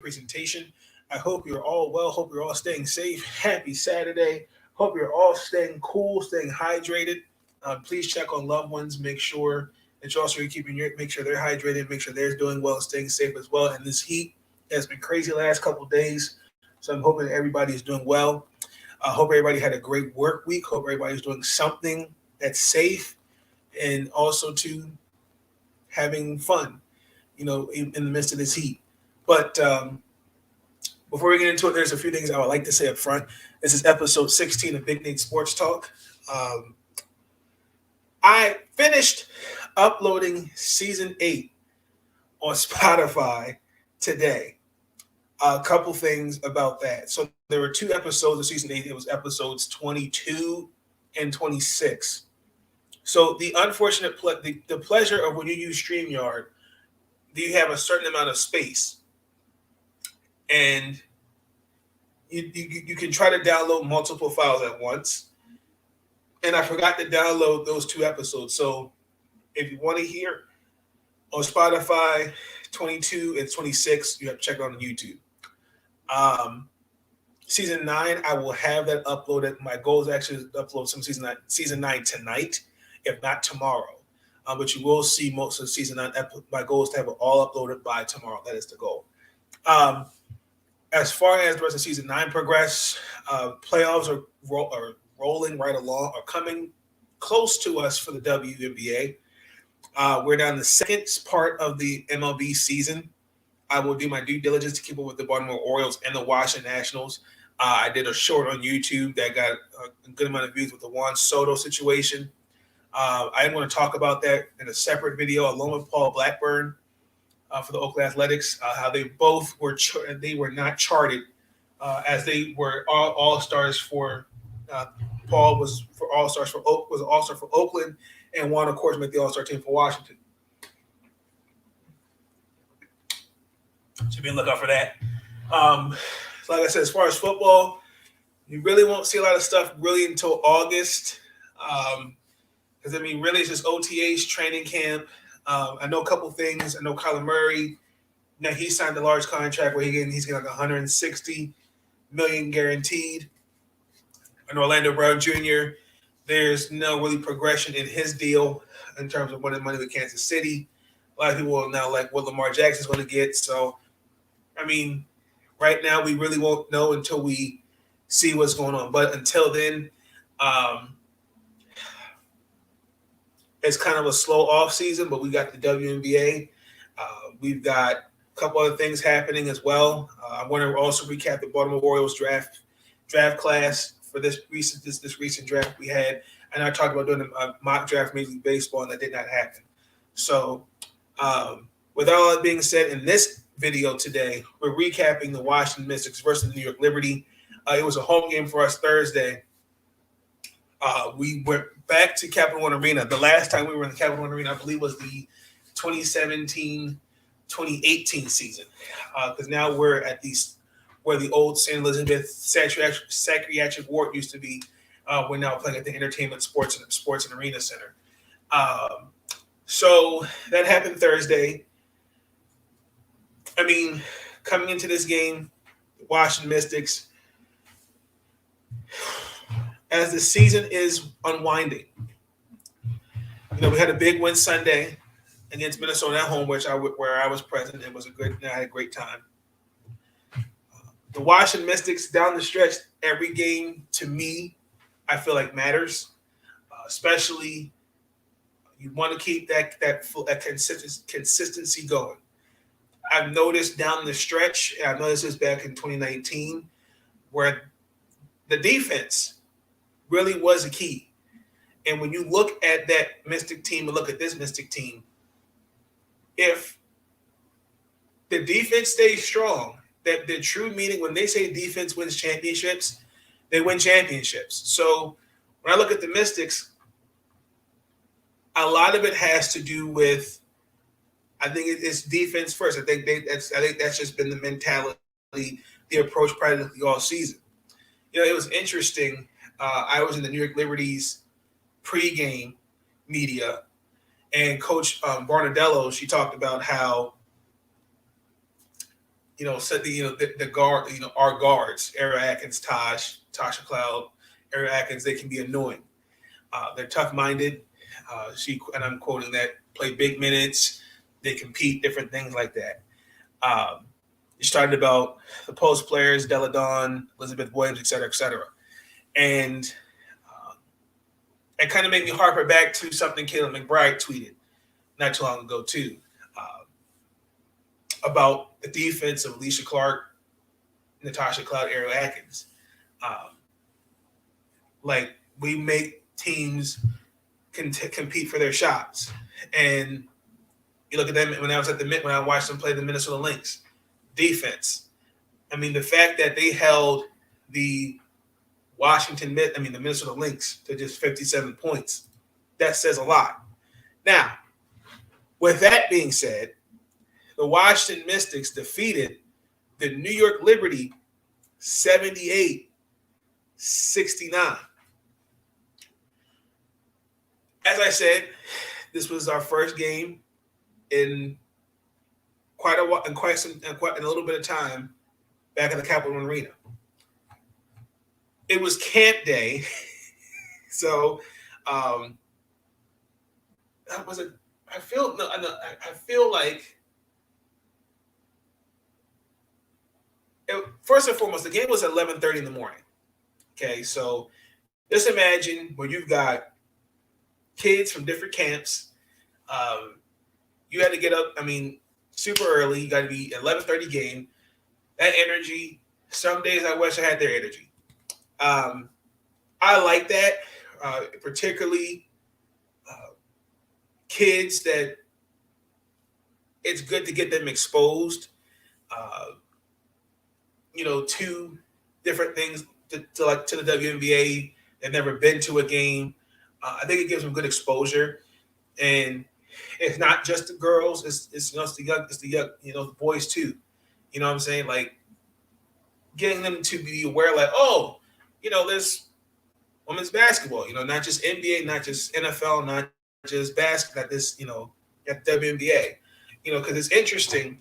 presentation. I hope you're all well. Hope you're all staying safe. Happy Saturday. Hope you're all staying cool, staying hydrated. Please check on loved ones. Make sure that you're also keeping make sure they're hydrated. Make sure they're doing well, staying safe as well. And this heat has been crazy the last couple of days, so I'm hoping everybody is doing well. I hope everybody had a great work week. Hope everybody's doing something that's safe and also to having fun, in the midst of this heat. But before we get into it, there's a few things I would like to say up front. This is episode 16 of Big Nate Sports Talk. I finished uploading season 8 on Spotify today. A couple things about that. So there were 2 episodes of season 8. It was episodes 22 and 26. So the unfortunate the pleasure of when you use StreamYard, you have a certain amount of space, and you can try to download multiple files at once. And I forgot to download those 2 episodes. So if you want to hear on Spotify 22 and 26, you have to check it out on YouTube. Season 9, I will have that uploaded. My goal is actually to upload some season 9 tonight, if not tomorrow. But you will see most of season 9. My goal is to have it all uploaded by tomorrow. That is the goal. As far as the rest of season 9 progress, playoffs are rolling right along, are coming close to us for the WNBA. We're down the second part of the MLB season. I will do my due diligence to keep up with the Baltimore Orioles and the Washington Nationals. I did a short on YouTube that got a good amount of views with the Juan Soto situation. I am going to talk about that in a separate video along with Paul Blackburn for the Oakland Athletics, how they both were they were not charted as they were all stars for Paul was for all stars for was an all star for Oakland, and Juan, of course, made the All Star team for Washington. So be on the lookout for that. So like I said, as far as football, you really won't see a lot of stuff really until August. Because, really it's just OTAs, training camp. I know a couple things. I know Kyler Murray, now he signed a large contract where he's getting like $160 million guaranteed. And Orlando Brown Jr., there's no really progression in his deal in terms of winning money with Kansas City. A lot of people will now like what Lamar Jackson's going to get. So, right now we really won't know until we see what's going on. But until then, it's kind of a slow off season, but we got the WNBA. We've got a couple other things happening as well. I want to also recap the Baltimore Orioles draft class for this recent draft we had. And I talked about doing a mock draft Major League Baseball, and that did not happen. So with all that being said, in this video today, we're recapping the Washington Mystics versus the New York Liberty. It was a home game for us Thursday. We went back to Capital One Arena. The last time we were in the Capital One Arena, I believe, was the 2017-2018 season. Because now we're at where the old St. Elizabeth Psychiatric Ward used to be. We're now playing at the Entertainment Sports and Arena Center. So that happened Thursday. Coming into this game, the Washington Mystics, as the season is unwinding, we had a big win Sunday against Minnesota at home, where I was present. It was I had a great time. The Washington Mystics down the stretch, every game to me, I feel like matters, especially you want to keep that consistency going. I've noticed down the stretch, and I noticed this back in 2019, where the defense really was a key. And when you look at that Mystic team and look at this Mystic team, if the defense stays strong, that the true meaning when they say defense wins championships, they win championships. So when I look at the Mystics, a lot of it has to do with, I think it's defense first. I think that's just been the mentality, the approach practically all season. It was interesting. I was in the New York Liberty's pregame media, and Coach Barnadello, she talked about how said the guard, our guards, Era Atkins, Tasha Cloud, Era Atkins, they can be annoying. They're tough-minded. And I'm quoting that, play big minutes, they compete, different things like that. You started about the post players, Deladon, Elizabeth Williams, et cetera, and it kind of made me harper back to something Caleb McBride tweeted not too long ago too, about the defense of Alicia Clark, Natasha Cloud, Ariel Atkins. Like, we make teams compete for their shots, and you look at them when I watched them play the Minnesota Lynx defense. I mean, the fact that they held the the Minnesota Lynx to just 57 points, that says a lot. Now, with that being said, the Washington Mystics defeated the New York Liberty 78-69. As I said, this was our first game in quite a while, in a little bit of time back at the Capital One Arena. It was camp day, so that was a. I feel like first and foremost, the game was at 11:30 in the morning. Okay, so just imagine where you've got kids from different camps. You had to get up. Super early. You got to be 11:30 game. That energy. Some days I wish I had their energy. I like that, particularly kids that it's good to get them exposed, to different things to the WNBA. They've never been to a game. I think it gives them good exposure, and it's not just the girls. It's the young, the boys too. You know what I'm saying? Like, getting them to be aware, like, there's women's basketball. Not just NBA, not just NFL, not just basketball. Not this, at WNBA. Because it's interesting.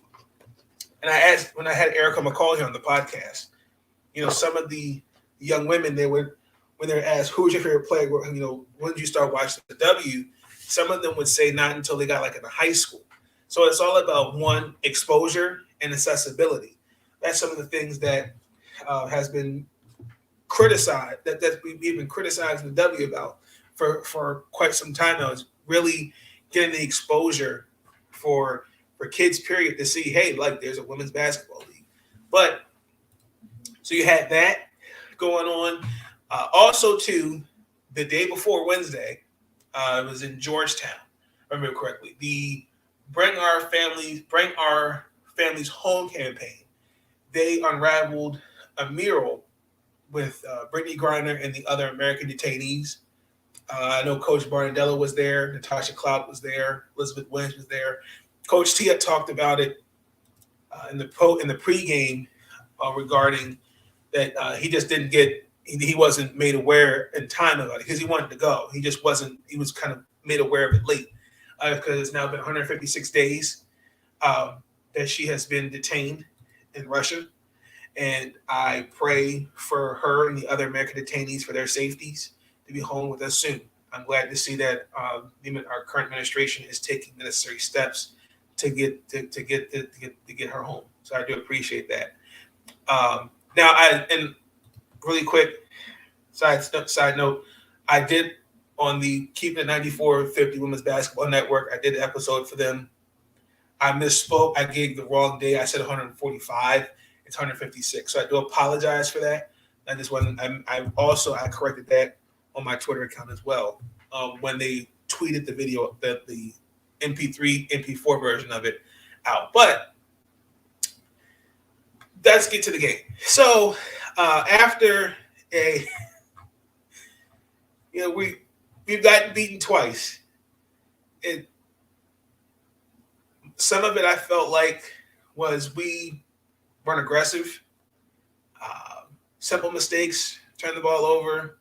And I asked when I had Erica McCall here on the podcast. Some of the young women, when they're asked who's your favorite player, when did you start watching the W? Some of them would say not until they got in high school. So it's all about, one, exposure and accessibility. That's some of the things that has been criticized, that we've been criticizing the W about for quite some time now, is really getting the exposure for kids, period, to see, hey, there's a women's basketball league. But so you had that going on. Also, too, the day before Wednesday, it was in Georgetown, if I remember correctly, the Bring Our Families Home campaign. They unraveled a mural with Brittany Griner and the other American detainees. I know Coach Barnadella was there. Natasha Cloud was there. Elizabeth Williams was there. Coach T had talked about it in the pregame regarding that he just didn't get – he wasn't made aware in time about it because he wanted to go. He just wasn't – he was kind of made aware of it late because it's now been 156 days that she has been detained in Russia. And I pray for her and the other American detainees for their safeties to be home with us soon. I'm glad to see that our current administration is taking the necessary steps to get her home. So I do appreciate that. And really quick side note, I did on the Keeping It 9450 Women's Basketball Network. I did an episode for them. I misspoke. I gave the wrong day. I said 145. It's 156. So I do apologize for that. I corrected that on my Twitter account as well when they tweeted the video, the MP3, MP4 version of it out. But let's get to the game. So after we've gotten beaten twice. Some of it I felt like was we weren't aggressive. Simple mistakes, turn the ball over.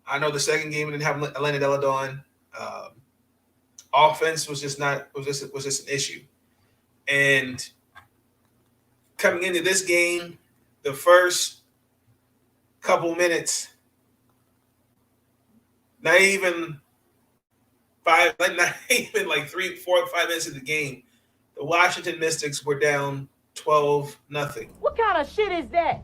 I know the second game we didn't have Elena Deladon. Offense was just an issue. And coming into this game, the first couple minutes, not even not even like 3, 4, 5 minutes of the game, the Washington Mystics were down 12-0. What kind of shit is that?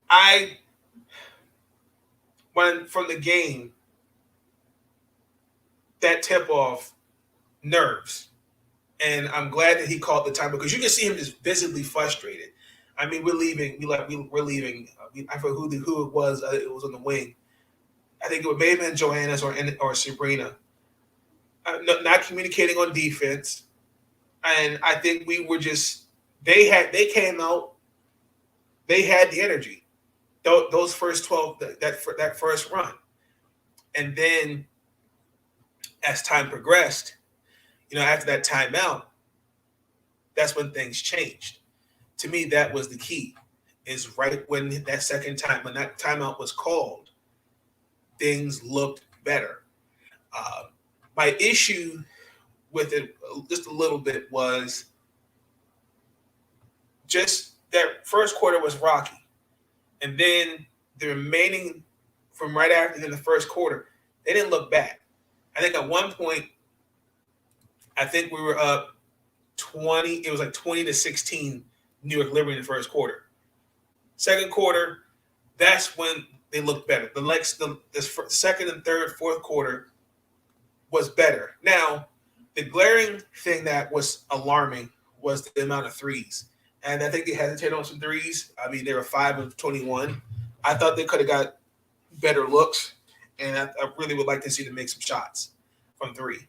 I when from the game, that tip off nerves. And I'm glad that he called the time because you can see him just visibly frustrated. I mean, we're leaving. We're leaving. I forget who it was. It was on the wing. I think it may have been Joanna's or Sabrina. Not communicating on defense, and I think we were just they came out. They had the energy. Those first 12 that first run, and then as time progressed, after that timeout, that's when things changed. To me, that was the key. Is right when that second time, when that timeout was called, things looked better. My issue with it, just a little bit, was just that first quarter was rocky, and then the remaining from right after in the first quarter, they didn't look back. I think at one point, we were up 20. It was like 20-16 New York Liberty in the first quarter. Second quarter, that's when they looked better. The second and third, fourth quarter was better. Now, the glaring thing that was alarming was the amount of threes. And I think they hesitated on some threes. I mean, they were 5 of 21. I thought they could have got better looks, and I really would like to see them make some shots from three.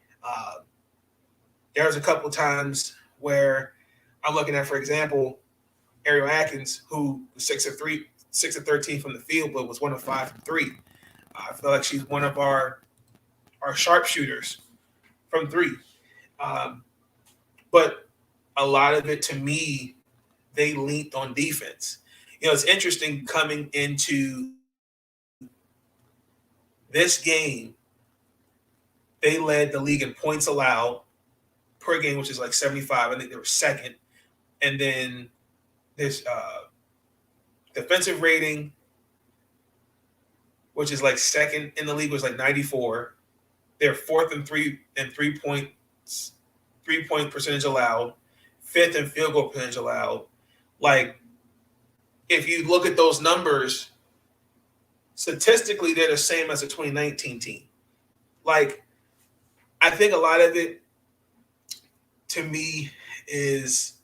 There was a couple times where I'm looking at, for example, Ariel Atkins, who was 6 of 13 from the field, but was 1 of 5 from three. I feel like she's one of our sharpshooters from three. But a lot of it, to me, they leaned on defense. It's interesting coming into this game, they led the league in points allowed per game, which is like 75. I think they were second. And then this defensive rating, which is like second in the league, was like 94. They're fourth in three-point percentage allowed, fifth in field goal percentage allowed. Like, if you look at those numbers, statistically, they're the same as the 2019 team. Like, I think a lot of it, to me, is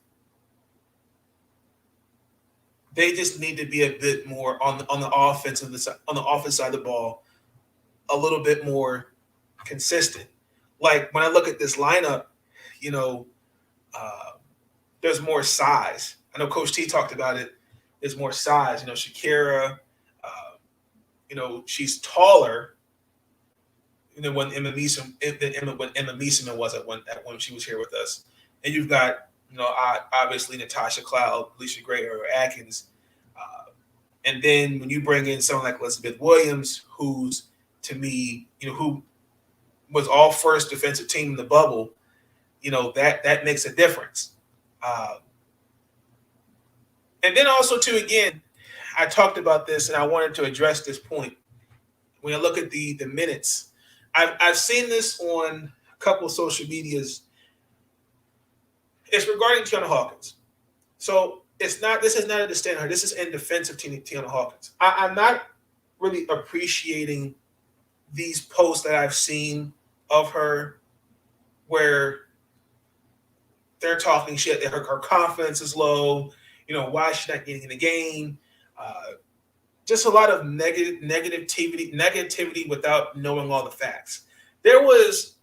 they just need to be a bit more on the offensive side of the ball, a little bit more consistent. Like, when I look at this lineup, there's more size. I know Coach T talked about it. There's more size. Shakira, she's taller than when Emma Meeseman was at when she was here with us. And you've got, obviously Natasha Cloud, Alicia Gray, or Atkins. And then when you bring in someone like Elizabeth Williams, who's, to me, who was all first defensive team in the bubble, that makes a difference. And then also, too, again, I talked about this and I wanted to address this point. When I look at the minutes, I've seen this on a couple of social medias. It's regarding Tiana Hawkins. So this is not a disdain her. This is in defense of Tiana Hawkins. I'm not really appreciating these posts that I've seen of her where they're talking shit that her confidence is low. Why is she not getting in the game? Just a lot of negativity without knowing all the facts. There was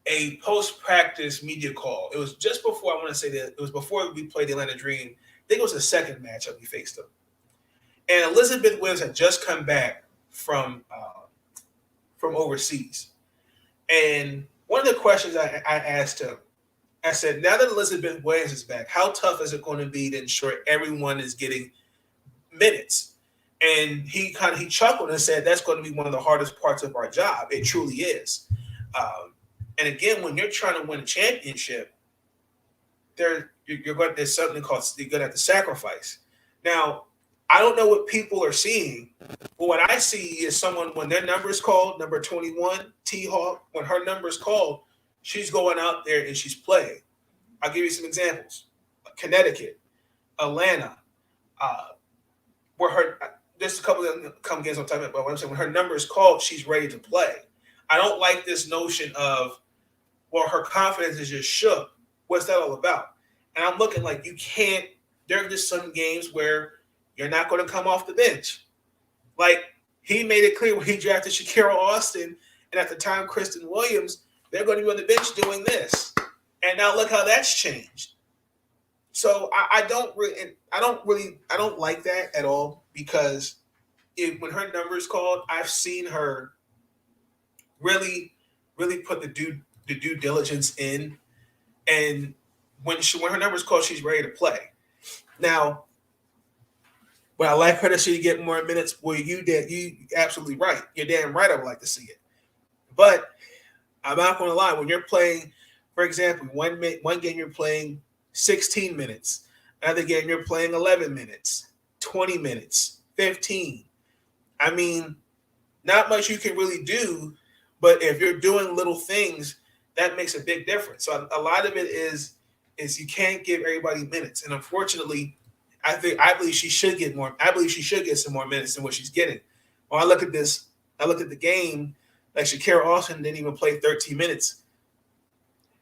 a post-practice media call. It was just before, I want to say that it was before we played the Atlanta Dream. I think it was the second matchup we faced them. And Elizabeth Williams had just come back from overseas. And one of the questions I asked him, I said, now that Elizabeth Williams is back, how tough is it going to be to ensure everyone is getting minutes? And he chuckled and said, that's going to be one of the hardest parts of our job. It truly is. And again, when you're trying to win a championship, there's something called you're going to have to sacrifice. Now, I don't know what people are seeing, but what I see is someone when their number is called, number 21, T Hawk, when her number is called, she's going out there and she's playing. I'll give you some examples. Connecticut, Atlanta, where her just a couple of games I'm talking about. What I'm saying, when her number is called, she's ready to play. I don't like this notion of, well, her confidence is just shook. What's that all about? And I'm looking like you can't. There are just some games where you're not going to come off the bench. Like he made it clear when he drafted Shakira Austin, and at the time Kristen Williams, they're going to be on the bench doing this. And now look how that's changed. So I don't like that at all, because when her number is called, I've seen her really put the due diligence in, and when her number is called, she's ready to play. Now, but I like her to see you get more minutes. Well, you absolutely right. You're damn right. I would like to see it, but I'm not going to lie. When you're playing, for example, one game you're playing 16 minutes, another game you're playing 11 minutes, 20 minutes, 15. I mean, not much you can really do, but if you're doing little things, that makes a big difference. So a lot of it is you can't give everybody minutes, and unfortunately, I believe she should get more. I believe she should get some more minutes than what she's getting. When I look at this, I look at the game. Like Shakira Austin didn't even play 13 minutes.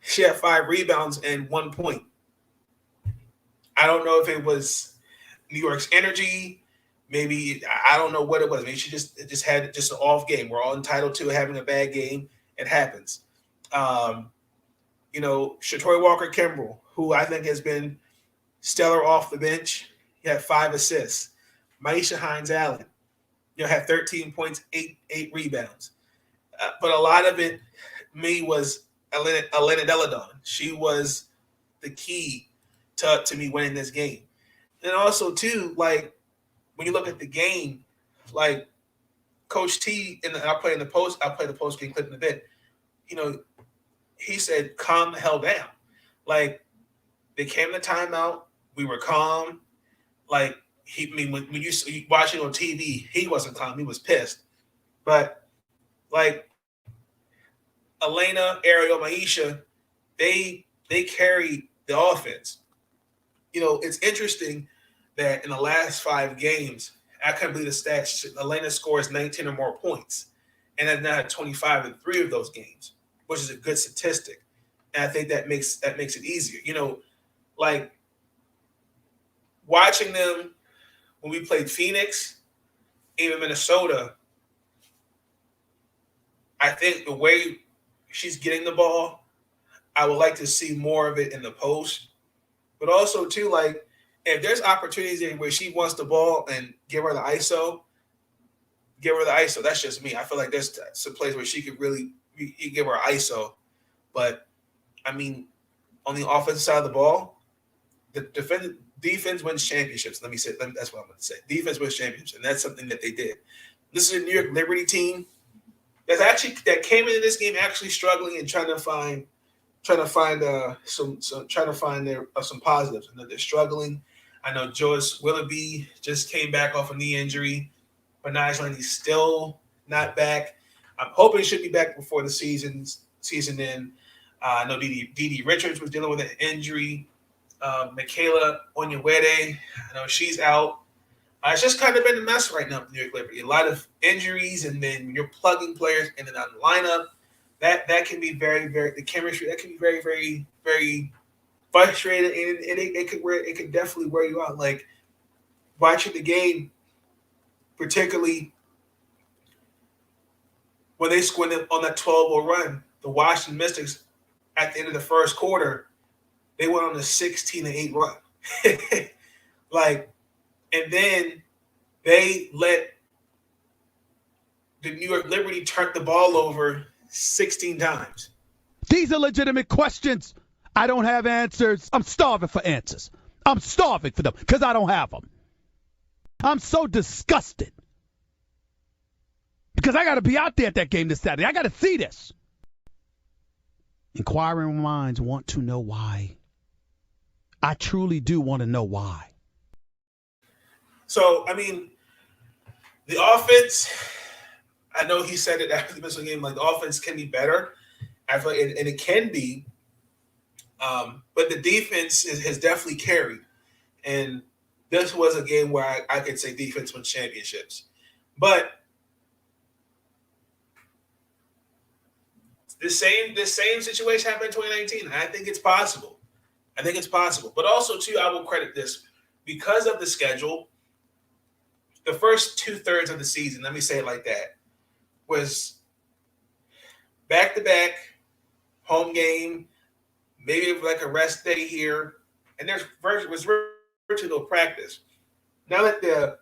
She had 5 rebounds and 1 point. I don't know if it was New York's energy. Maybe I don't know what it was. Maybe she just had an off game. We're all entitled to having a bad game. It happens. Shatori Walker-Kimbrell, who I think has been stellar off the bench. He had 5 assists. Maisha Hines-Allen, had 13 points, 8 rebounds. But a lot of it, was Elena Deladon. She was the key to me winning this game. And also, too, like, when you look at the game, like, Coach T, and I'll play the post game clip in a bit, he said, calm the hell down. Like, they came to timeout. We were calm. Like, when you watch it on TV, he wasn't calm. He was pissed. But, like, Elena, Ariel, Maisha, they carried the offense. It's interesting that in the last 5 games, I couldn't believe the stats. Elena scores 19 or more points, and has now had 25 in 3 of those games, which is a good statistic. And I think that makes it easier. Like watching them when we played Phoenix, even Minnesota. I think the way she's getting the ball, I would like to see more of it in the post. But also, too, like, if there's opportunities where she wants the ball and give her the ISO, give her the ISO. That's just me. I feel like there's some place where she could really give her ISO. But, I mean, on the offensive side of the ball, the defense wins championships. That's what I'm going to say. Defense wins championships, and that's something that they did. This is a New York Liberty team that came into this game actually struggling and trying to find some positives. I know they're struggling. I know Joyce Willoughby just came back off a knee injury, but Nigel still not back. I'm hoping he should be back before the season end. I know Dee Richards was dealing with an injury. Michaela Onyenwere, I know she's out. It's just kind of been a mess right now with New York Liberty. A lot of injuries, and then you're plugging players in and out of the lineup. That can be very, very, the chemistry, that can be very, very, very frustrating, and it could definitely wear you out. Like, watching the game, particularly when they scored on that 12-0 run, the Washington Mystics, at the end of the first quarter, they went on a 16-8 run. Like, and then they let the New York Liberty turn the ball over 16 times. These are legitimate questions. I don't have answers. I'm starving for answers. I'm starving for them because I don't have them. I'm so disgusted because I got to be out there at that game this Saturday. I got to see this. Inquiring minds want to know why. I truly do want to know why. So, I mean, the offense, I know he said it after the Minnesota game, like the offense can be better. I feel like, and it can be, but the defense has definitely carried. And this was a game where I could say defense wins championships. But the same situation happened in 2019. I think it's possible. I think it's possible. But also, too, I will credit this. Because of the schedule, the first 2/3 of the season, let me say it like that, was back-to-back home game, maybe like a rest day here, and there was virtually no practice. Now that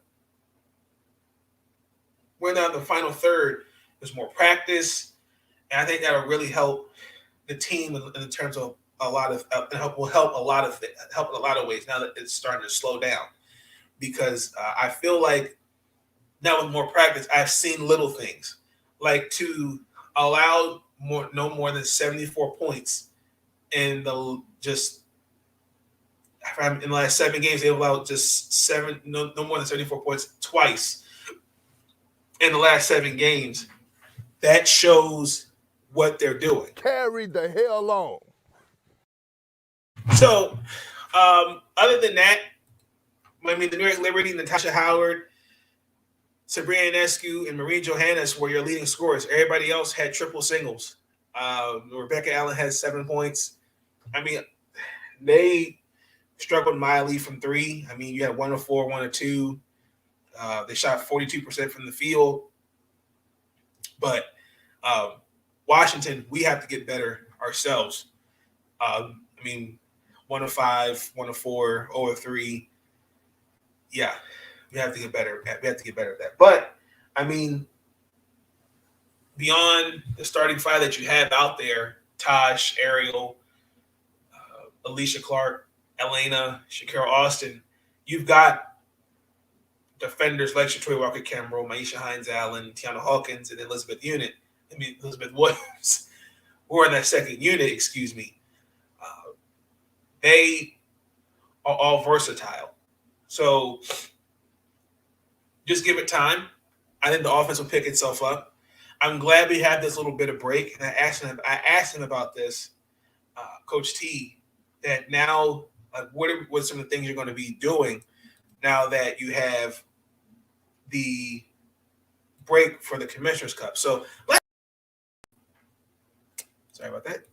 we're down the final third, there's more practice, and I think that'll really help the team in terms of a lot of will help in a lot of ways. Now that it's starting to slow down, because I feel like now with more practice, I've seen little things like to allow no more than 74 points in the last 7 games. They've allowed just no more than 74 points twice in the last 7 games. That shows what they're doing. Carry the hell on. So, other than that, I mean, the New York Liberty, Natasha Howard, Sabrina Ionescu, and Marie Johannes were your leading scorers. Everybody else had triple singles. Rebecca Allen had 7 points. I mean, they struggled mildly from 3. I mean, you had 1 of 4, 1 of 2. They shot 42% from the field. But Washington, we have to get better ourselves. I mean, 1 of 5, 1 of 4, 0 of 3. Yeah, we have to get better. We have to get better at that. But I mean, beyond the starting 5 that you have out there, Tosh, Ariel, Alicia Clark, Elena, Shakira Austin, you've got defenders like Shatoi Walker Cameron, Maisha Hines Allen, Tiana Hawkins, and Elizabeth Williams, who are in that second unit, excuse me. They are all versatile. So just give it time. I think the offense will pick itself up. I'm glad we had this little bit of break. And I asked him about this, Coach T, that now, like, what are some of the things you're going to be doing now that you have the break for the Commissioner's Cup? So, sorry about that.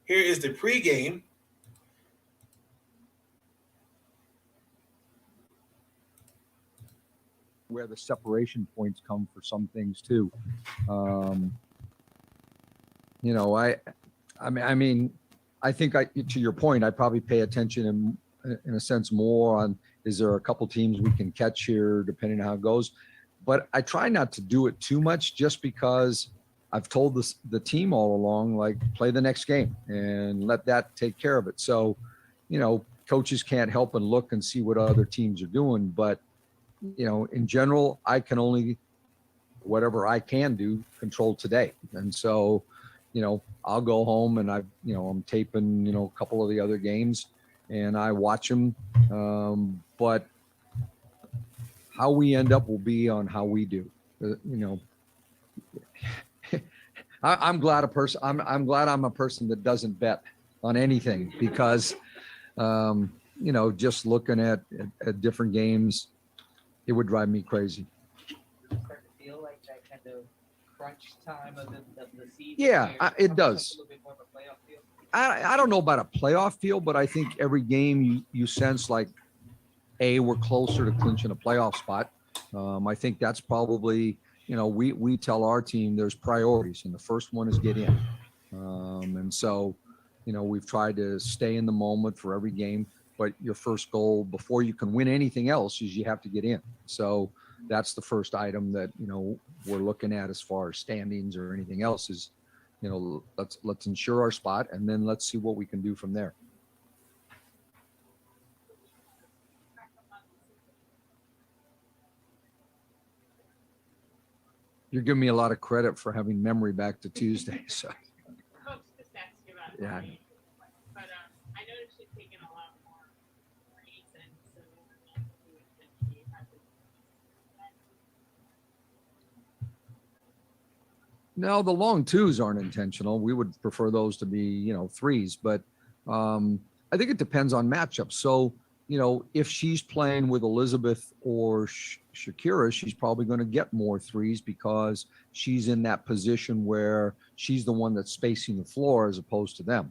Here is the pregame. Where the separation points come for some things too. I think to your point, I probably pay attention in a sense more on, is there a couple teams we can catch here depending on how it goes. But I try not to do it too much, just because I've told the team all along, like, play the next game and let that take care of it. So, coaches can't help and look and see what other teams are doing, but in general, I can only, whatever I can do, control today. And so, I'll go home and I'm taping, a couple of the other games and I watch them. But how we end up will be on how we do. I'm glad I'm glad I'm a person that doesn't bet on anything, because, just looking at different games, it would drive me crazy. Start to feel like that kind of crunch time of the season? Yeah, it does. A little bit more of a playoff feel? I don't know about a playoff feel, but I think every game you sense like, we're closer to clinching a playoff spot. I think that's probably, we tell our team there's priorities, and the first one is get in. And so, we've tried to stay in the moment for every game. But your first goal before you can win anything else is you have to get in. So that's the first item that, we're looking at as far as standings or anything else is, let's ensure our spot, and then let's see what we can do from there. You're giving me a lot of credit for having memory back to Tuesday. So Folks just asked you about Yeah. Brian, but I noticed you've taken a lot more reasons and she had to. no, the long twos aren't intentional. We would prefer those to be, threes, but I think it depends on matchups. So, if she's playing with Elizabeth or Shakira, she's probably going to get more threes because she's in that position where she's the one that's spacing the floor as opposed to them.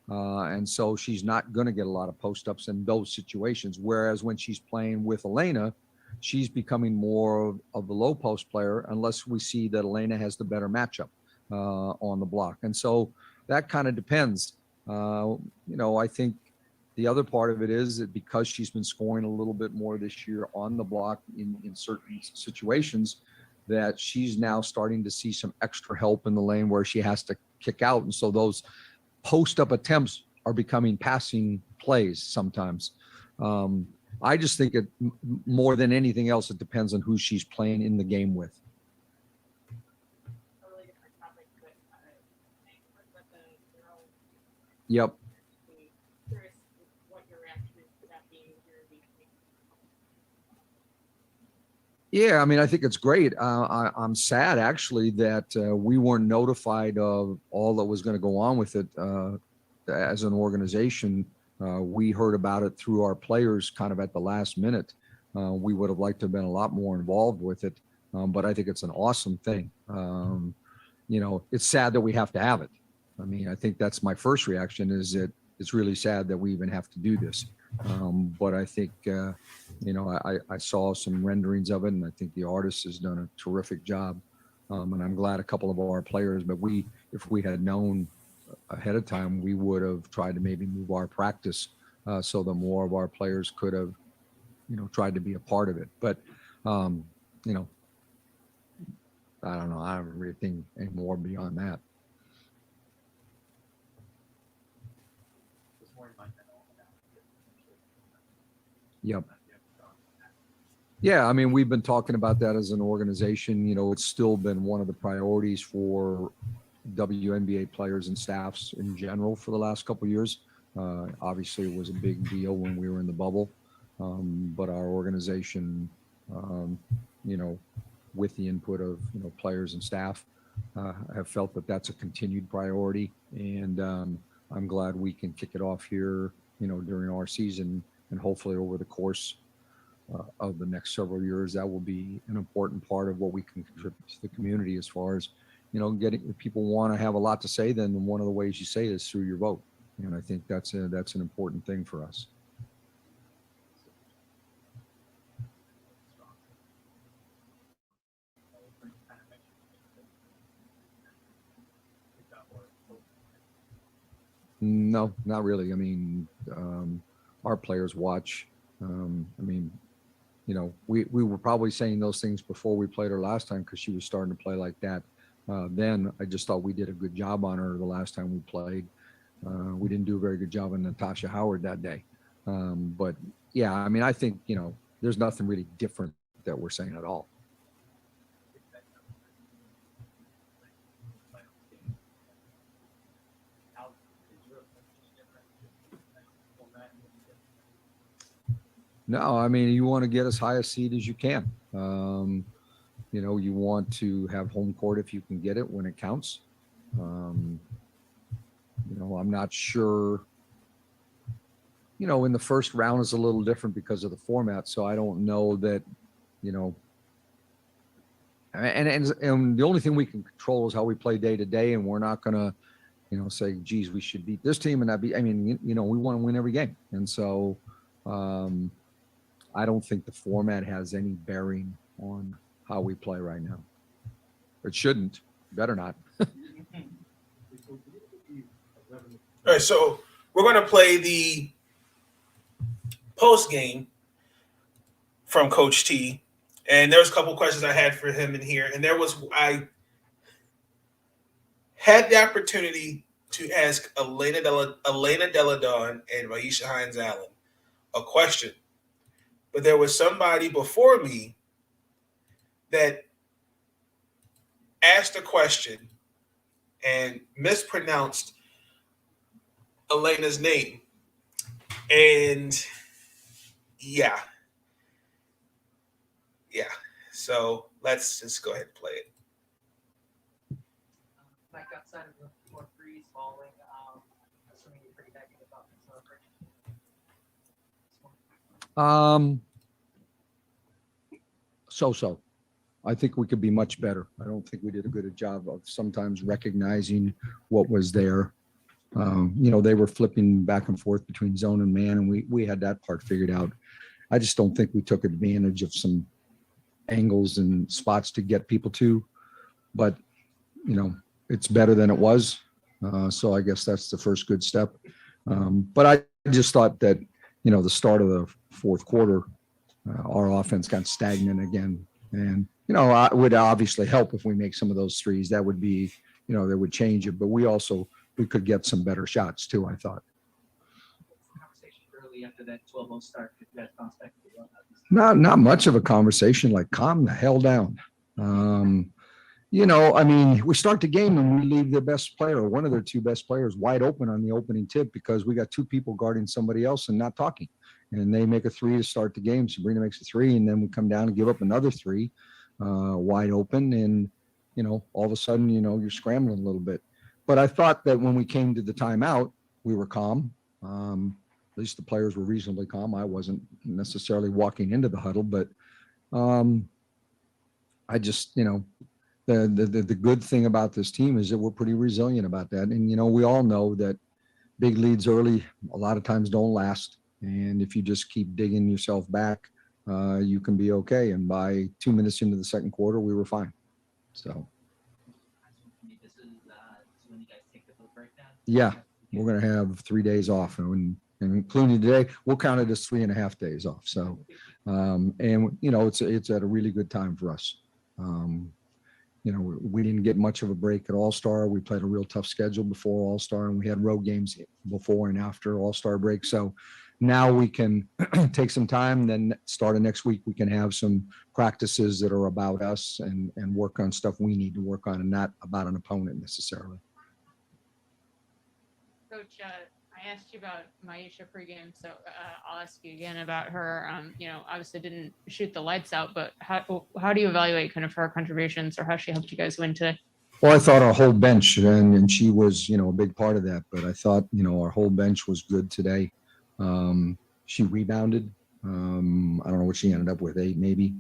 And so she's not going to get a lot of post ups in those situations. Whereas when she's playing with Elena, she's becoming more of the low post player unless we see that Elena has the better matchup on the block. And so that kind of depends. I think the other part of it is that because she's been scoring a little bit more this year on the block in certain situations, that she's now starting to see some extra help in the lane where she has to kick out. And so those post-up attempts are becoming passing plays sometimes. I just think it more than anything else, it depends on who she's playing in the game with. Totally different topic, but what the girl. Yep. Curious what your reaction is to that being your VP. Yeah, I mean, I think it's great. I'm sad actually that we weren't notified of all that was going to go on with it as an organization. We heard about it through our players kind of at the last minute. We would have liked to have been a lot more involved with it, but I think it's an awesome thing. It's sad that we have to have it. I mean, I think that's my first reaction is that it's really sad that we even have to do this. But I think, I saw some renderings of it, and I think the artist has done a terrific job. And I'm glad a couple of our players, but if we had known ahead of time, we would have tried to maybe move our practice so that more of our players could have, tried to be a part of it. But, I don't know. I don't really think any more beyond that. Yep. Yeah, I mean, we've been talking about that as an organization. It's still been one of the priorities for WNBA players and staffs in general for the last couple of years. Obviously, it was a big deal when we were in the bubble, but our organization, with the input of players and staff, have felt that that's a continued priority, and I'm glad we can kick it off here, during our season, and hopefully over the course of the next several years, that will be an important part of what we can contribute to the community as far as, getting people want to have a lot to say, then one of the ways you say it is through your vote. And I think that's an important thing for us. No, not really. I mean, our players watch. We were probably saying those things before we played her last time because she was starting to play like that. Then I just thought we did a good job on her the last time we played. We didn't do a very good job on Natasha Howard that day. But yeah, I mean, I think, there's nothing really different that we're saying at all. No, I mean, you want to get as high a seed as you can. You want to have home court if you can get it when it counts. I'm not sure. In the first round is a little different because of the format, so I don't know that, and the only thing we can control is how we play day to day, and we're not going to, say, geez, we should beat this team and that be. I mean, we want to win every game, and so. I don't think the format has any bearing on how we play right now. It shouldn't. Better not. All right, so we're going to play the post game from Coach T, and there's a couple questions I had for him in here, and I had the opportunity to ask Elena Deladon and Raisha Hines Allen a question. But there was somebody before me that asked a question and mispronounced Elena's name. And yeah. So let's just go ahead and play it. Mike, outside of the 4 threes falling, assuming you're pretty negative about the celebration. So. I think we could be much better. I don't think we did a good job of sometimes recognizing what was there. They were flipping back and forth between zone and man, and we had that part figured out. I just don't think we took advantage of some angles and spots to get people to, but it's better than it was. So I guess that's the first good step. But I just thought that, the start of the fourth quarter, our offense got stagnant again. And, it would obviously help if we make some of those threes. That would be, that would change it. But we could get some better shots too, I thought. Conversation early after that 12-0 start. Did you guys bounce back? Not much of a conversation, like calm the hell down. We start the game and we leave their best player, one of their 2 best players, wide open on the opening tip because we got 2 people guarding somebody else and not talking. And they make a 3 to start the game. Sabrina makes a 3, and then we come down and give up another 3, wide open. And, all of a sudden, you're scrambling a little bit. But I thought that when we came to the timeout, we were calm. At least the players were reasonably calm. I wasn't necessarily walking into the huddle, but I just, the good thing about this team is that we're pretty resilient about that. And, we all know that big leads early a lot of times don't last. And if you just keep digging yourself back, you can be okay. And by 2 minutes into the second quarter, we were fine. So. This is when you guys take the breakdown? Yeah, we're going to have 3 days off. And including today, we'll count it as 3.5 days off. So, it's at a really good time for us. We didn't get much of a break at All-Star. We played a real tough schedule before All-Star, and we had road games before and after All-Star break. So now we can take some time. Then starting next week, we can have some practices that are about us and work on stuff we need to work on and not about an opponent necessarily. Coach, I asked you about Maisha pregame, so I'll ask you again about her. Obviously didn't shoot the lights out, but how do you evaluate kind of her contributions or how she helped you guys win today? Well, I thought our whole bench, and she was, a big part of that, but I thought, our whole bench was good today. She rebounded. I don't know what she ended up with, 8 maybe.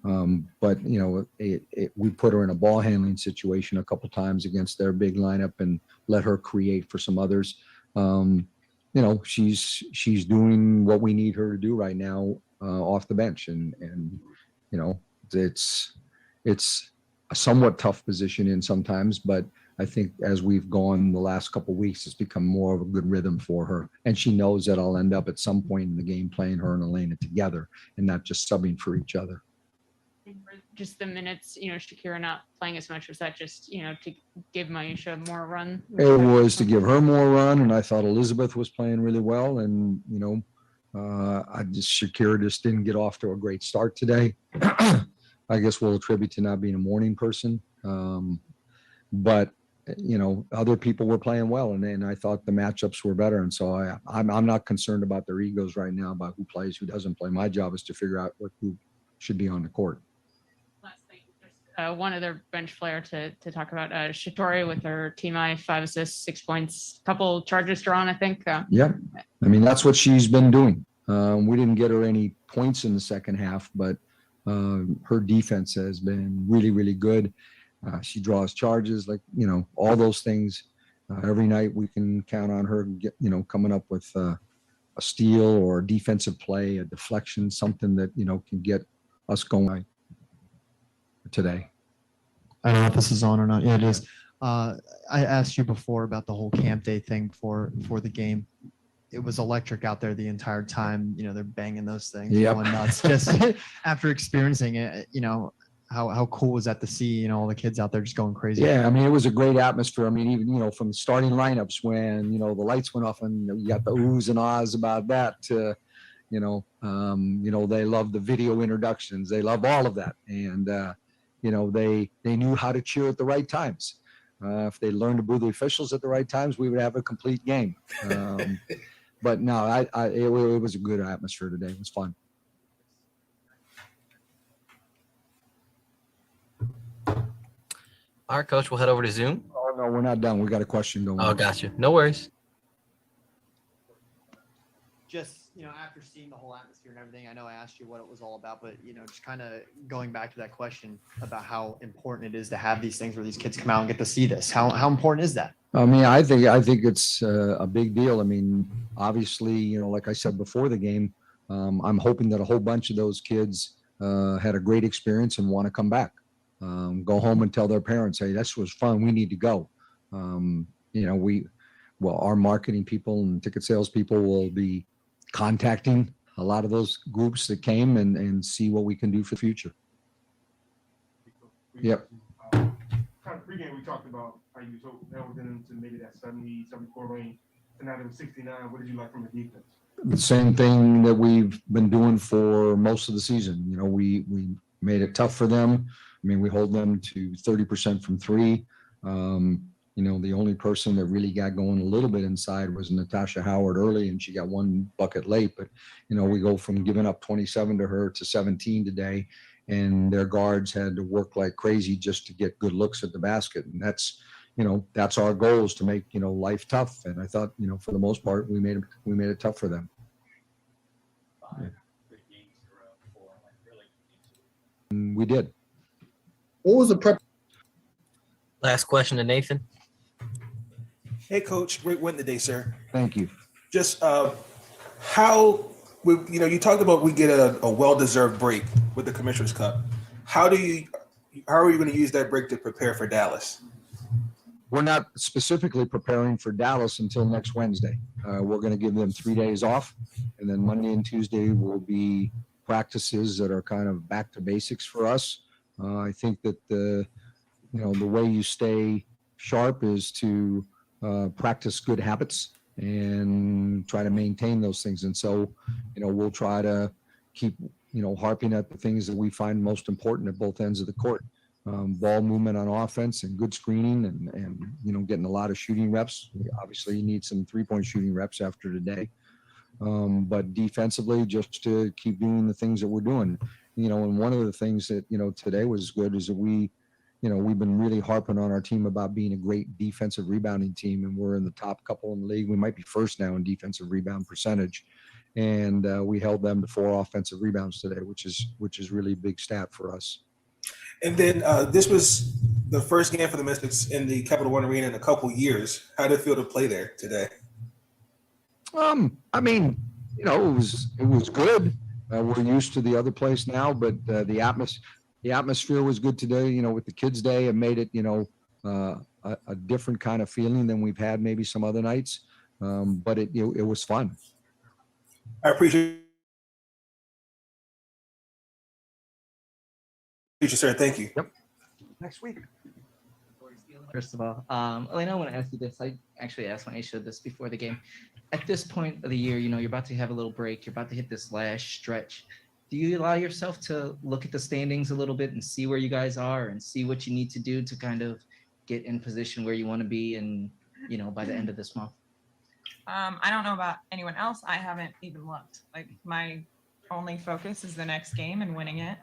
But, we put her in a ball handling situation a couple times against their big lineup and let her create for some others. She's doing what we need her to do right now off the bench. And it's a somewhat tough position in sometimes, but I think as we've gone the last couple of weeks, it's become more of a good rhythm for her. And she knows that I'll end up at some point in the game playing her and Elena together and not just subbing for each other. Just the minutes, Shakira not playing as much, was that just, to give Maisha more run? It was to give her more run, and I thought Elizabeth was playing really well, and Shakira just didn't get off to a great start today. I guess we'll attribute to not being a morning person, but other people were playing well, and I thought the matchups were better, and so I'm not concerned about their egos right now about who plays, who doesn't play. My job is to figure out who should be on the court. Last thing, just one other bench player to talk about, Shatori with her team 5 assists, 6 points, couple charges drawn, I think. Yeah, that's what she's been doing. We didn't get her any points in the second half, but her defense has been really, really good. She draws charges, all those things. Every night we can count on her, coming up with a steal or a defensive play, a deflection, something that, can get us going today. I don't know if this is on or not. Yeah, it is. I asked you before about the whole camp day thing before the game. It was electric out there the entire time. They're banging those things, going nuts. Just after experiencing it, how cool was that to see, all the kids out there just going crazy? Yeah, it was a great atmosphere. Even, from starting lineups when, the lights went off and you got the oohs and ahs about that to, they love the video introductions. They love all of that. And, they knew how to cheer at the right times. If they learned to boo the officials at the right times, we would have a complete game. But no, it was a good atmosphere today. It was fun. All right, Coach, we'll head over to Zoom. Oh, no, we're not done. We got a question going. Oh, gotcha. No worries. Just, after seeing the whole atmosphere and everything, I know I asked you what it was all about, but, just kind of going back to that question about how important it is to have these things where these kids come out and get to see this. How important is that? I mean, I think it's a big deal. I mean, obviously, like I said before the game, I'm hoping that a whole bunch of those kids had a great experience and want to come back. Go home and tell their parents, hey, this was fun. We need to go. Our marketing people and ticket sales people will be contacting a lot of those groups that came and see what we can do for the future. Yep. Kind of pregame, we talked about how you that was into maybe that 70, 74 range. And now it was 69. What did you like from the defense? The same thing that we've been doing for most of the season. We made it tough for them. I mean, we hold them to 30% from three. The only person that really got going a little bit inside was Natasha Howard early, and she got one bucket late. But, we go from giving up 27 to her to 17 today, and their guards had to work like crazy just to get good looks at the basket. And that's our goal, is to make, life tough. And I thought, for the most part, we made it tough for them. And we did. What was the prep? Last question to Nathan. Hey, Coach, great win today, sir. Thank you. Just how you talked about we get a well-deserved break with the Commissioner's Cup. How are you going to use that break to prepare for Dallas? We're not specifically preparing for Dallas until next Wednesday. We're going to give them 3 days off, and then Monday and Tuesday will be practices that are kind of back to basics for us. I think that the way you stay sharp is to practice good habits and try to maintain those things. And so, we'll try to keep, harping at the things that we find most important at both ends of the court. Ball movement on offense and good screening and getting a lot of shooting reps. Obviously, you need some three-point shooting reps after today. But defensively, just to keep doing the things that we're doing. And one of the things that, today was good is that we've been really harping on our team about being a great defensive rebounding team, and we're in the top couple in the league. We might be first now in defensive rebound percentage, and we held them to 4 offensive rebounds today, which is really a big stat for us. And then this was the first game for the Mystics in the Capital One Arena in a couple years. How did it feel to play there today? I mean, it was good. We're used to the other place now, but the atmosphere was good today. With the Kids Day, it made it a different kind of feeling than we've had maybe some other nights. But it was fun. I appreciate you, sir. Thank you. Yep. Next week. First of all, Elena, I want to ask you this. I actually asked Maisha this before the game. At this point of the year, you're about to have a little break. You're about to hit this last stretch. Do you allow yourself to look at the standings a little bit and see where you guys are and see what you need to do to kind of get in position where you want to be and, by the end of this month? I don't know about anyone else. I haven't even looked. Like, my only focus is the next game and winning it.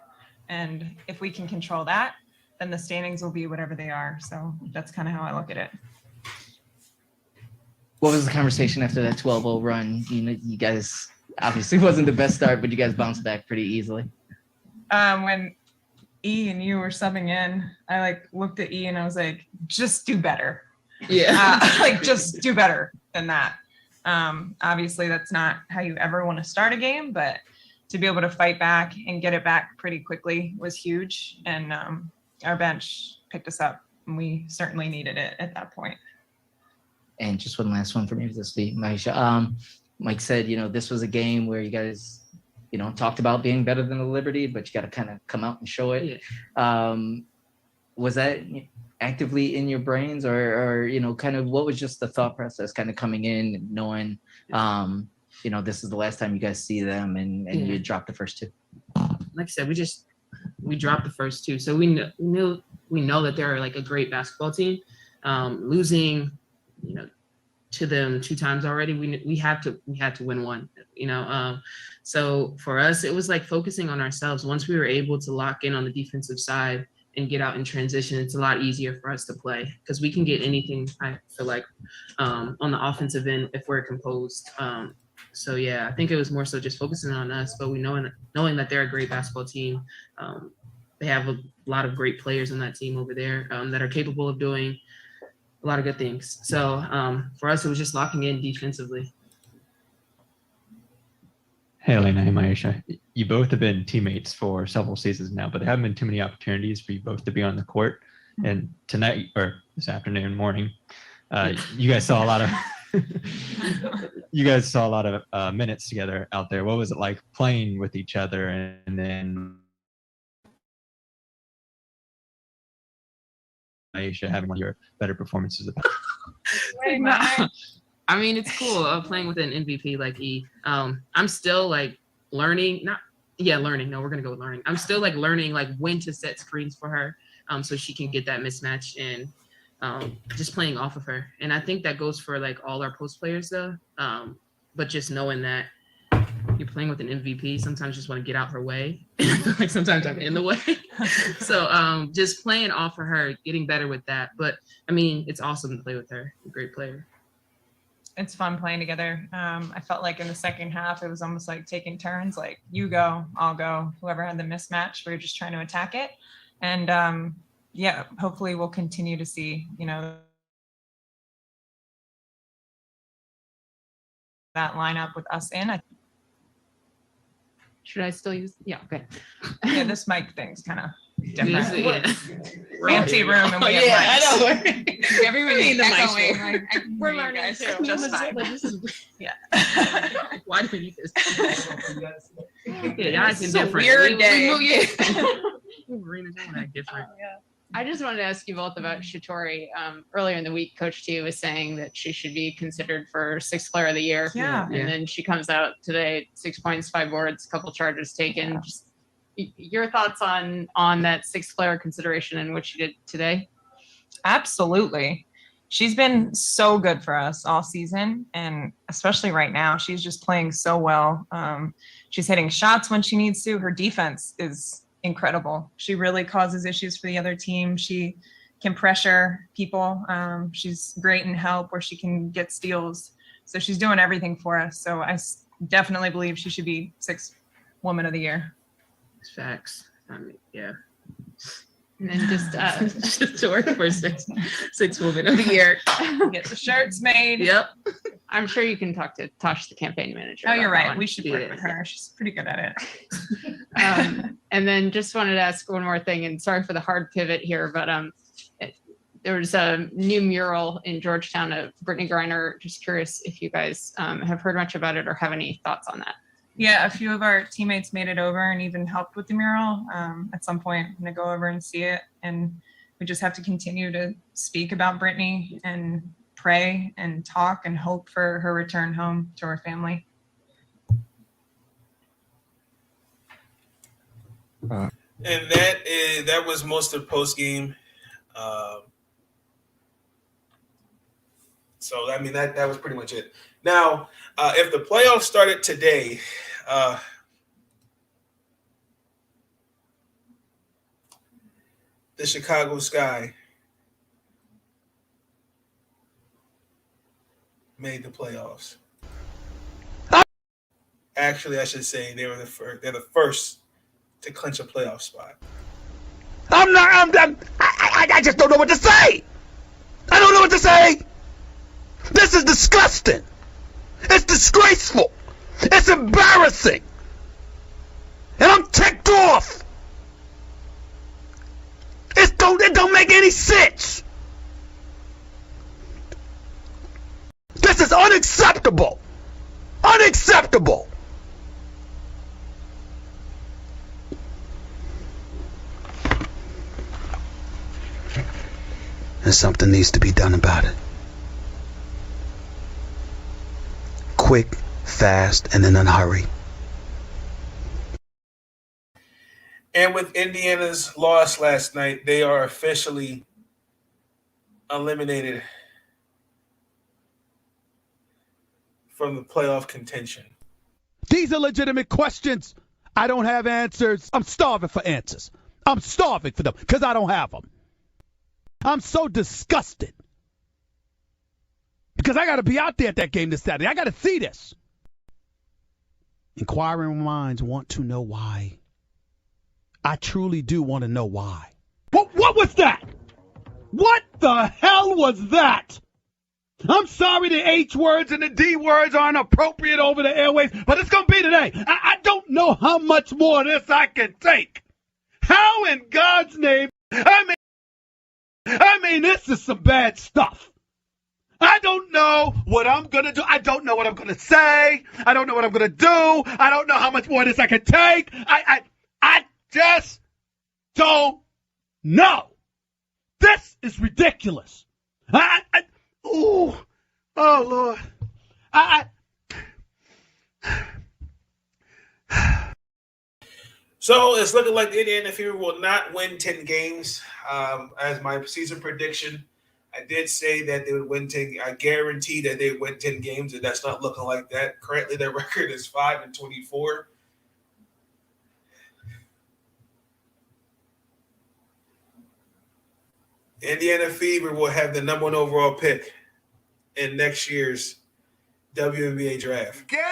And if we can control that, then the standings will be whatever they are. So that's kind of how I look at it. What was the conversation after that 12-0 run? You guys obviously wasn't the best start, but you guys bounced back pretty easily. When E and you were subbing in, I looked at E and I was like, just do better. Yeah. Just do better than that. Obviously that's not how you ever want to start a game, but to be able to fight back and get it back pretty quickly was huge. And our bench picked us up, and we certainly needed it at that point. And just one last one for me, this week, Maisha. Mike said, this was a game where you guys, talked about being better than the Liberty, but you got to kind of come out and show it. Was that actively in your brains, or kind of what was just the thought process kind of coming in and knowing, this is the last time you guys see them and you dropped the first 2? Like I said, we just we dropped the first two. So we know that they're like a great basketball team. Losing, to them 2 times already, we had to win one. So for us, it was like focusing on ourselves. Once we were able to lock in on the defensive side and get out in transition, it's a lot easier for us to play because we can get anything, I feel like, on the offensive end if we're composed. So yeah, I think it was more so just focusing on us, but knowing that they're a great basketball team. They have a lot of great players on that team over there that are capable of doing a lot of good things. So for us, it was just locking in defensively. Hey, Elena, hey, Maisha. You both have been teammates for several seasons now, but there haven't been too many opportunities for you both to be on the court. And tonight, or this afternoon, morning, you guys saw a lot of minutes together out there. What was it like playing with each other, and then Maisha having one of your better performances of I mean, it's cool playing with an MVP like E. I'm still like learning. Learning. No, we're gonna go with learning. I'm still like learning like when to set screens for her, so she can get that mismatch and just playing off of her. And I think that goes for like all our post players though. But just knowing that you're playing with an MVP, sometimes you just want to get out her way. Like sometimes I'm in the way. So just playing off of her, getting better with that. But I mean, it's awesome to play with her. A great player. It's fun playing together. I felt like in the second half, it was almost like taking turns, like you go, I'll go, whoever had the mismatch, we were just trying to attack it. And hopefully we'll continue to see, that lineup with us in. Should I still use? Yeah, okay. Yeah, this mic thing's kind of different. Yeah. Fancy room and we have mics. I know. Everybody's echoing. Like, We're learning too. Just fine. Yeah. Why do we need this? Yeah, This is a weird day. Marina's different. I just wanted to ask you both about Shatori. Earlier in the week, Coach T was saying that she should be considered for 6th player of the year. Yeah. And then she comes out today, 6 points, 5 boards, couple charges taken. Yeah. Just your thoughts on that 6th player consideration and what she did today? Absolutely. She's been so good for us all season. And especially right now, she's just playing so well. She's hitting shots when she needs to. Her defense is incredible. She really causes issues for the other team. She can pressure people. She's great in help where she can get steals. So she's doing everything for us. So I definitely believe she should be 6th woman of the year. It's facts. I mean, yeah. And then just to work for 6th woman of the year. Get the shirts made. Yep. I'm sure you can talk to Tosh, the campaign manager. Oh, you're about that right. one. We should work with her. She's pretty good at it. And then just wanted to ask one more thing, and sorry for the hard pivot here, but there was a new mural in Georgetown of Brittany Griner. Just curious if you guys have heard much about it or have any thoughts on that. Yeah, a few of our teammates made it over and even helped with the mural. At some point, I'm going to go over and see it. And we just have to continue to speak about Brittany and pray and talk and hope for her return home to her family. And that was most of post game. So I mean that was pretty much it. Now, if the playoffs started today, the Chicago Sky made the playoffs. Actually, I should say they were the first. They're the first to clinch a playoff spot. I just don't know what to say. I don't know what to say. This is disgusting. It's disgraceful. It's embarrassing. And I'm ticked off. It don't make any sense. This is unacceptable. Unacceptable. And something needs to be done about it. Quick, fast, and in a hurry. And with Indiana's loss last night, they are officially eliminated from the playoff contention. These are legitimate questions. I don't have answers. I'm starving for answers. I'm starving for them because I don't have them. I'm so disgusted because I got to be out there at that game this Saturday. I got to see this. Inquiring minds want to know why. I truly do want to know why. What was that? What the hell was that? I'm sorry the H words and the D words aren't appropriate over the airwaves, but it's going to be today. I don't know how much more of this I can take. How in God's name? I mean, this is some bad stuff. I don't know what I'm going to do. I don't know what I'm going to say. I don't know what I'm going to do. I don't know how much more of this I can take. I just don't know. This is ridiculous. Oh, Lord. So it's looking like the Indiana Fever will not win 10 games. As my season prediction, I did say that they would win 10. I guarantee that they would win 10 games, and that's not looking like that. Currently, their record is 5-24. Indiana Fever will have the number 1 overall pick in next year's WNBA draft. Guarantee.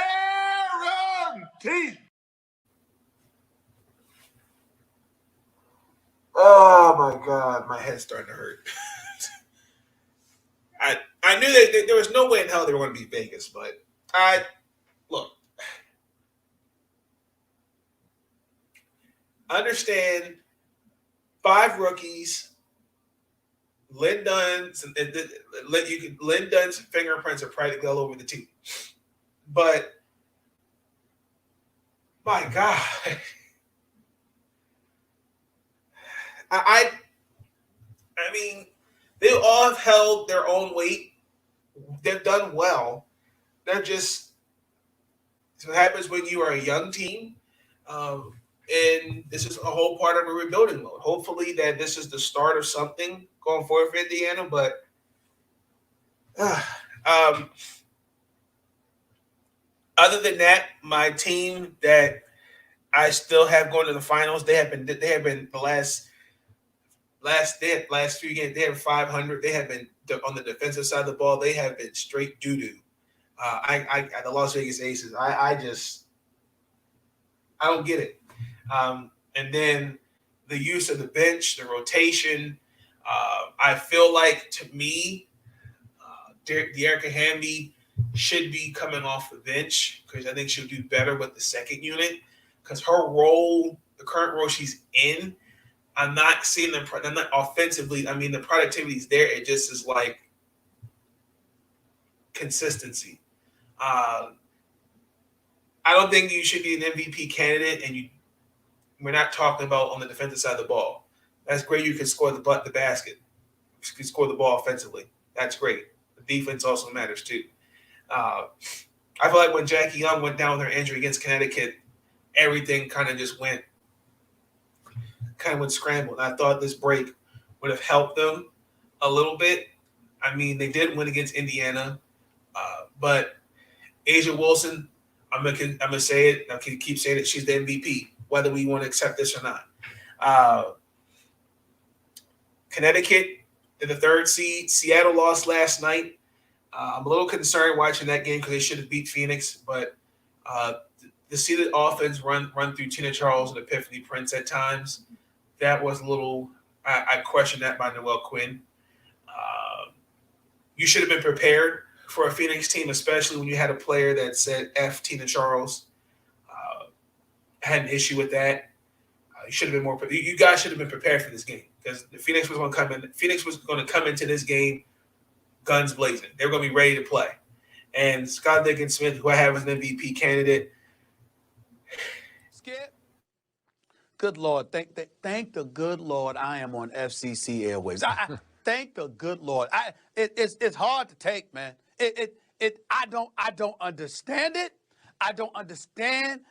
Oh my God, my head's starting to hurt. I knew that there was no way in hell they were going to beat Vegas, but look. Understand 5 rookies. Lynn Dunn's fingerprints are practically all over the team. But my God. I mean, they all have held their own weight. They've done well. They're just, it's what happens when you are a young team. And this is a whole part of a rebuilding mode. Hopefully that this is the start of something going forward for Indiana. But other than that, my team that I still have going to the finals, they have been the last few games, they have 500. They have been on the defensive side of the ball. They have been straight doo-doo. The Las Vegas Aces, I don't get it. And then the use of the bench, the rotation. I feel like, to me, Dearica Hamby should be coming off the bench because I think she'll do better with the second unit because her role, the current role she's in, I'm not seeing them. I'm not offensively. I mean, the productivity is there. It just is like consistency. I don't think you should be an MVP candidate, and we're not talking about on the defensive side of the ball. That's great. You can score the basket. You can score the ball offensively. That's great. The defense also matters too. I feel like when Jackie Young went down with her injury against Connecticut, everything kind of just went scrambled. I thought this break would have helped them a little bit. I mean, they did win against Indiana, but Asia Wilson, I'm gonna say it. I can keep saying it. She's the MVP, whether we want to accept this or not. Connecticut, they're the 3rd seed. Seattle lost last night. I'm a little concerned watching that game because they should have beat Phoenix, but to see the offense run through Tina Charles and Epiphany Prince at times, that was a little. I question that by Noelle Quinn. You should have been prepared for a Phoenix team, especially when you had a player that said F Tina Charles. Had an issue with that. You should have been more. You guys should have been prepared for this game because Phoenix was going to come in. Phoenix was going to come into this game guns blazing. They were going to be ready to play. And Scott Dickens-Smith, who I have as an MVP candidate. Skip. Good Lord. Thank the good Lord I am on FCC airwaves. I thank the good Lord. It's hard to take, man. I don't understand it. I don't understand.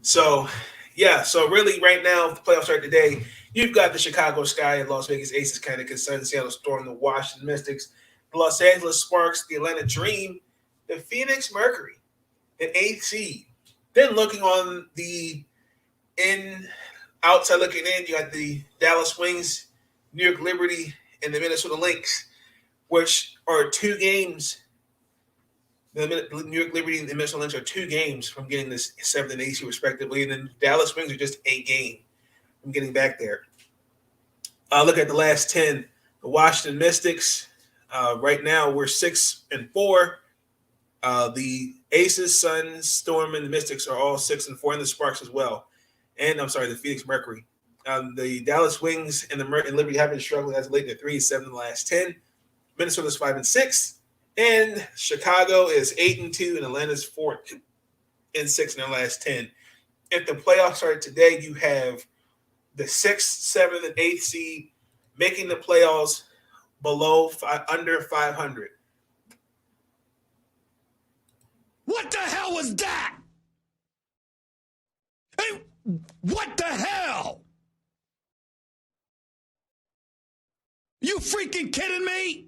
So, Yeah, so really right now, if the playoffs start today, you've got the Chicago Sky and Las Vegas Aces, Connecticut Sun, Seattle Storm, the Washington Mystics, the Los Angeles Sparks, the Atlanta Dream, the Phoenix Mercury, an 8th seed. Then looking on the outside looking in, you got the Dallas Wings, New York Liberty, and the Minnesota Lynx, which are 2 games. The New York Liberty and the Minnesota Lynx are 2 games from getting this 7th and 8th seed respectively, and then Dallas Wings are just a game from getting back there. Look at the last 10. The Washington Mystics. Right now we're 6-4. The Aces, Suns, Storm, and the Mystics are all 6-4, and the Sparks as well. And I'm sorry, the Phoenix Mercury. The Dallas Wings and the Liberty have been struggling as of late. They're 3-7 in the last 10. Minnesota's 5-6, and Chicago is 8-2, and Atlanta's 4-6 in their last 10. If the playoffs start today, you have the 6th, 7th, and 8th seed making the playoffs under 500. What the hell was that? Hey, what the hell? You freaking kidding me?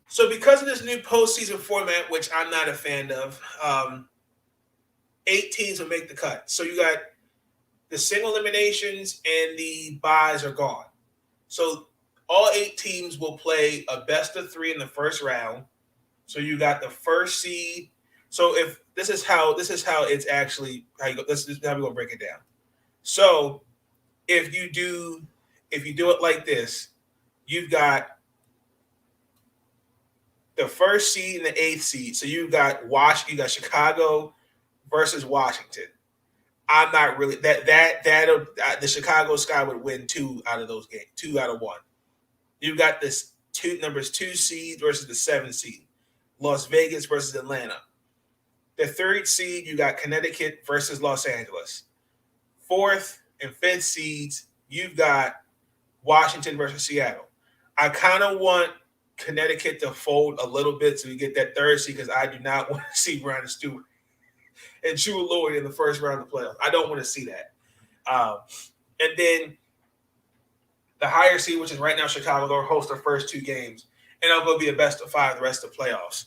So because of this new postseason format, which I'm not a fan of, 8 teams will make the cut. So you got the single eliminations and the buys are gone. So all 8 teams will play a best of 3 in the first round. So you got the first seed. So if this is how it's actually how you go. This is how we're gonna break it down. So if you do it like this, you've got the first seed and the 8th seed. So you got Chicago versus Washington. I'm not really the Chicago Sky would win 2 out of those games, 2 out of 1. You got this numbers 2 seed versus the 7th seed. Las Vegas versus Atlanta. The 3rd seed, you got Connecticut versus Los Angeles. 4th and 5th seeds, you've got Washington versus Seattle. I kind of want Connecticut to fold a little bit so we get that 3rd seed because I do not want to see Brandon Stewart and Drew Lloyd in the first round of the playoffs. I don't want to see that. And then the higher seed, which is right now Chicago, they'll host their first 2 games. And it'll go be a best of 5 the rest of the playoffs.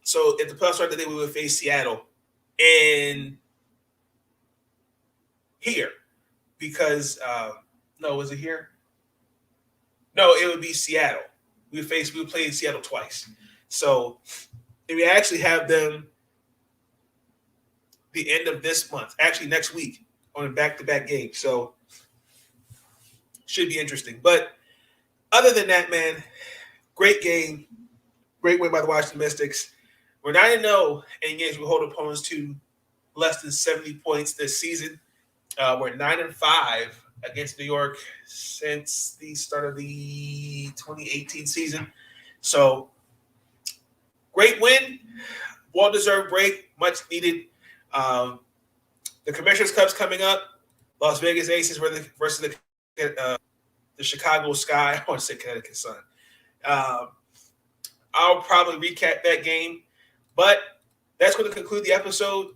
So if the playoffs start today, we would face Seattle and here because no, was it here? No, it would be Seattle. We would play Seattle twice. So if we actually have them the end of this month, actually next week on a back-to-back game. So should be interesting. But other than that, man, great game. Great win by the Washington Mystics. We're 9-0 in games we hold opponents to less than 70 points this season. We're 9-5 against New York since the start of the 2018 season. So great win. Well-deserved break. Much needed. The Commissioner's Cup's coming up. Las Vegas Aces versus the Chicago Sky. I want to say Connecticut Sun. I'll probably recap that game. But that's going to conclude the episode.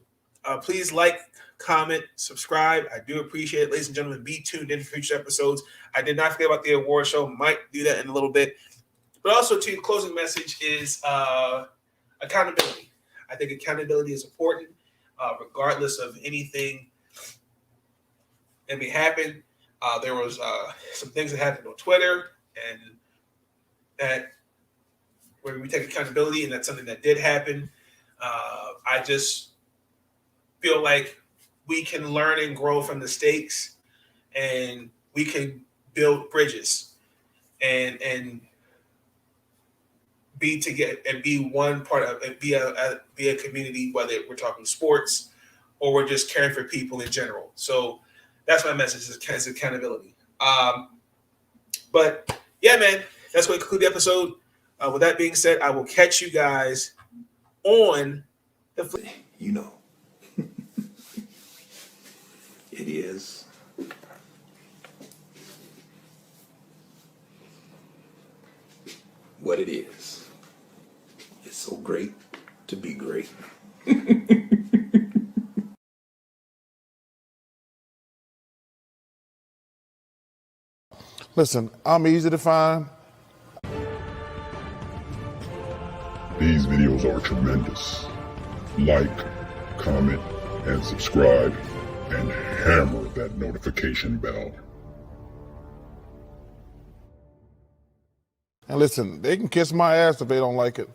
Please like, comment, subscribe. I do appreciate it. Ladies and gentlemen, be tuned in for future episodes. I did not forget about the award show. Might do that in a little bit. But also, to the closing message is accountability. I think accountability is important, regardless of anything that may happen. There was some things that happened on Twitter, and that where we take accountability, and that's something that did happen. I just feel like we can learn and grow from mistakes, and we can build bridges and be together and be one part of and be a community, whether we're talking sports or we're just caring for people in general. So that's my message is accountability. But yeah, man, that's going to conclude the episode. With that being said, I will catch you guys on the you know. It is what it is. It's so great to be great. Listen, I'm easy to find. These videos are tremendous. Like, comment, and subscribe, and hammer that notification bell. And listen, they can kiss my ass if they don't like it.